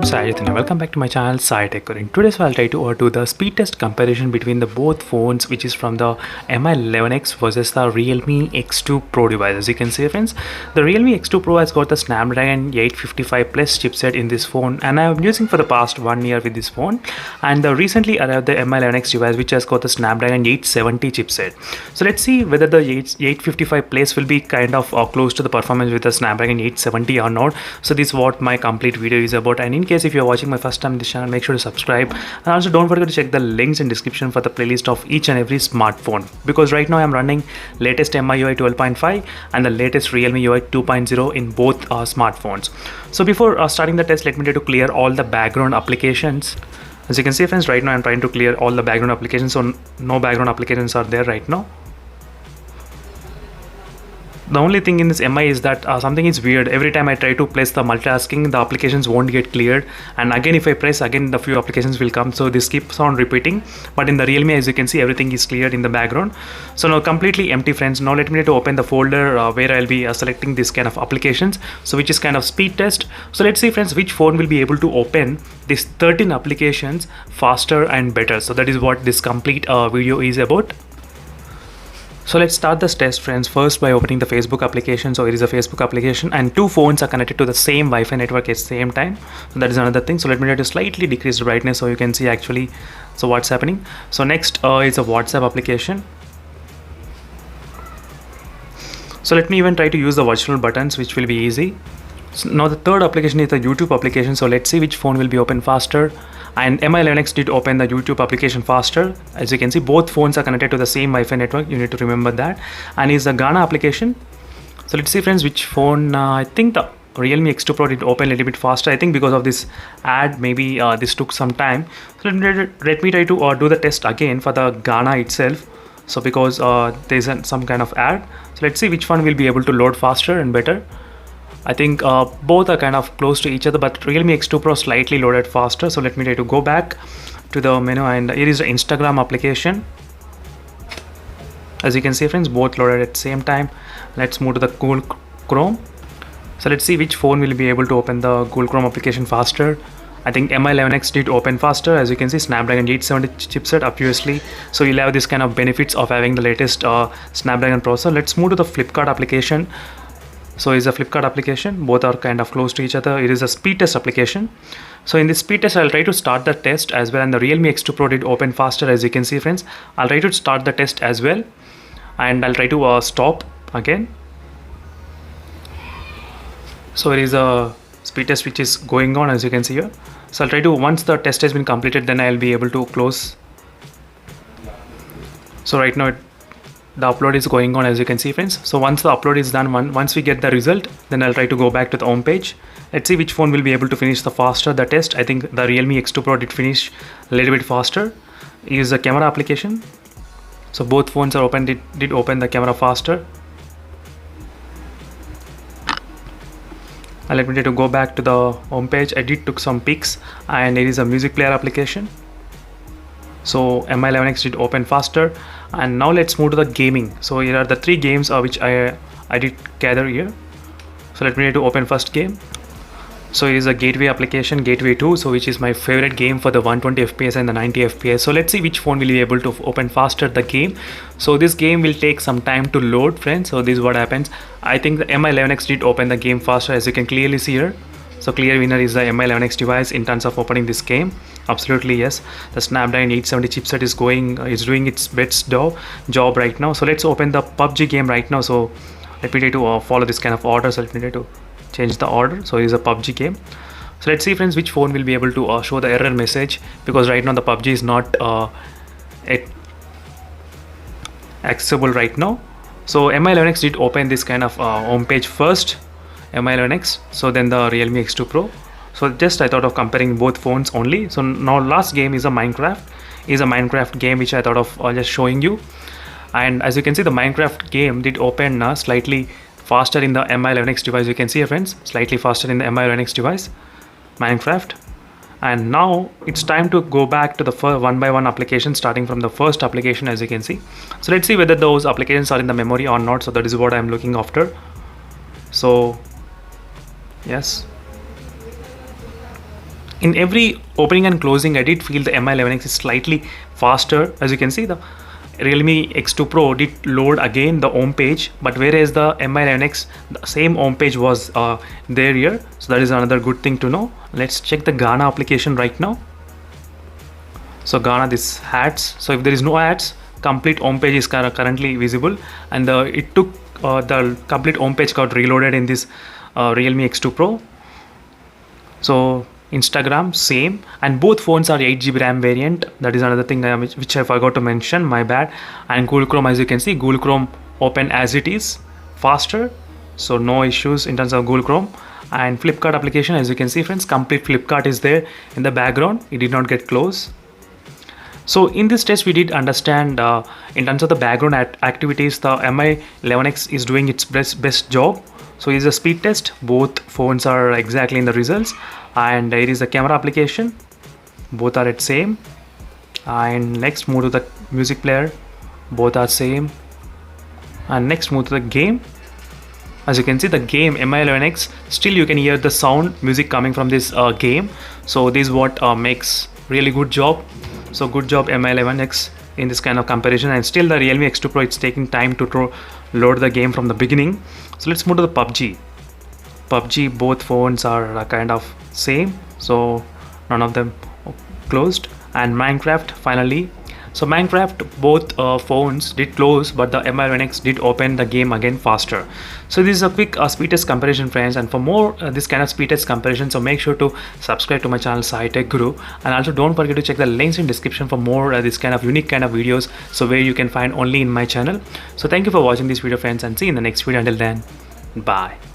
Sajid and welcome back to my channel Sai Tech. In today's I'll try to do the speed test comparison between the both phones, which is from the Mi11X versus the Realme X2 Pro device. As you can see, friends, the Realme X2 Pro has got the Snapdragon 855 Plus chipset in this phone, and I've been using for the past 1 year with this phone. And the recently arrived the Mi11X device, which has got the Snapdragon 870 chipset. So let's see whether the 855 Plus will be kind of close to the performance with the Snapdragon 870 or not. So this is what my complete video is about. And in case if you're watching my first time in this channel, make sure to subscribe, and also don't forget to check the links in description for the playlist of each and every smartphone, because right now I'm running latest MIUI 12.5 and the latest Realme UI 2.0 in both smartphones. So before starting the test, let me try to clear all the background applications. As you can see, friends, right now I'm trying to clear all the background applications, so no background applications are there right now. The only thing in this MI is that something is weird. Every time I try to place the multitasking, the applications won't get cleared, and again if I press again, the few applications will come, so this keeps on repeating. But in the Realme, as you can see, everything is cleared in the background. So now completely empty, friends. Now let me to open the folder where I'll be selecting this kind of applications, so which is kind of speed test. So let's see, friends, which phone will be able to open these 13 applications faster and better. So that is what this complete video is about. So let's start this test, friends, first by opening the Facebook application. So it is a Facebook application and two phones are connected to the same Wi-Fi network at the same time. So that is another thing. So let me try to slightly decrease the brightness so you can see actually so what's happening. So next is a WhatsApp application. So let me even try to use the virtual buttons, which will be easy. So now the third application is the YouTube application. So let's see which phone will be open faster. And Mi11X did open the YouTube application faster. As you can see, both phones are connected to the same Wi-Fi network. You need to remember that. And is the Gaana application. So let's see, friends, which phone. I think the Realme X2 Pro did open a little bit faster. I think because of this ad, maybe this took some time. So let me try to do the test again for the Gaana itself. So because there's some kind of ad. So let's see which one will be able to load faster and better. I think both are kind of close to each other, but Realme X2 Pro slightly loaded faster. So let me try to go back to the menu, and here is the Instagram application. As you can see, friends, both loaded at the same time. Let's move to the Google Chrome. So let's see which phone will be able to open the Google Chrome application faster. I think Mi11X did open faster. As you can see, Snapdragon 870 chipset, obviously. So you'll have this kind of benefits of having the latest Snapdragon processor. Let's move to the Flipkart application. So it's a Flipkart application. Both are kind of close to each other. It is a speed test application. So in this speed test, I'll try to start the test as well. And the Realme X2 Pro did open faster, as you can see, friends. I'll try to start the test as well. And I'll try to stop again. So it is a speed test which is going on, as you can see here. So I'll try to, once the test has been completed, then I'll be able to close. So right now, the upload is going on, as you can see, friends. So once the upload is done, once we get the result, then I'll try to go back to the home page. Let's see which phone will be able to finish the faster the test. I think the Realme X2 Pro did finish a little bit faster. Use the camera application. So both phones are open, did open the camera faster. And let me try to go back to the home page. I did took some pics, and it is a music player application. So Mi11X did open faster. And now let's move to the gaming. So here are the three games which I did gather here. So let me try to open first game. So it is a Gateway application, Gateway 2, so which is my favorite game for the 120 FPS and the 90 FPS. So let's see which phone will be able to open faster the game. So this game will take some time to load, friends. So this is what happens. I think the Mi11X did open the game faster, as you can clearly see here. So clear winner is the Mi11X device in terms of opening this game. Absolutely, yes. The Snapdragon 870 chipset is doing its best job right now. So let's open the PUBG game right now. So let me try to follow this kind of order. So let me try to change the order. So it is a PUBG game. So let's see, friends, which phone will be able to show the error message, because right now the PUBG is not accessible right now. So Mi11X did open this kind of home page first. Mi11X, so then the Realme X2 Pro. So just I thought of comparing both phones only. So now last game is a Minecraft game which I thought of just showing you. And as you can see, the Minecraft game did open slightly faster in the Mi11X device. You can see, friends, slightly faster in the Mi11X device, Minecraft. And now it's time to go back to the one by one application, starting from the first application, as you can see. So let's see whether those applications are in the memory or not. So that is what I'm looking after. So yes, In every opening and closing, I did feel the Mi 11X is slightly faster. As you can see, the Realme X2 Pro did load again the home page, but whereas the Mi 11X, the same home page was there here. So that is another good thing to know. Let's check the Gaana application right now. So Gaana, this ads. So if there is no ads, complete home page is currently visible, and it took the complete home page got reloaded in this Realme X2 Pro. So Instagram same, and both phones are 8GB RAM variant. That is another thing which I forgot to mention, my bad. And Google Chrome, as you can see, Google Chrome open as it is, faster, so no issues in terms of Google Chrome. And Flipkart application, as you can see friends, complete Flipkart is there in the background, it did not get closed. So in this test we did understand in terms of the background activities, the Mi 11X is doing its best job. So it's a speed test, both phones are exactly in the results. And here is the camera application, both are at same. And next move to the music player, both are same. And next move to the game. As you can see, the game Mi 11X, still you can hear the sound music coming from this game. So this is what makes really good job. So good job Mi 11X in this kind of comparison. And still the Realme X2 Pro, it's taking time to load the game from the beginning. So let's move to the PUBG. Both phones are kind of same, so none of them closed. And Minecraft finally. So Minecraft, both phones did close, but the Mi 11X did open the game again faster. So this is a quick speed test comparison friends, and for more this kind of speed test comparison, so make sure to subscribe to my channel Sai Tech Guru, and also don't forget to check the links in description for more this kind of unique kind of videos, so where you can find only in my channel. So thank you for watching this video friends, and see you in the next video. Until then, bye.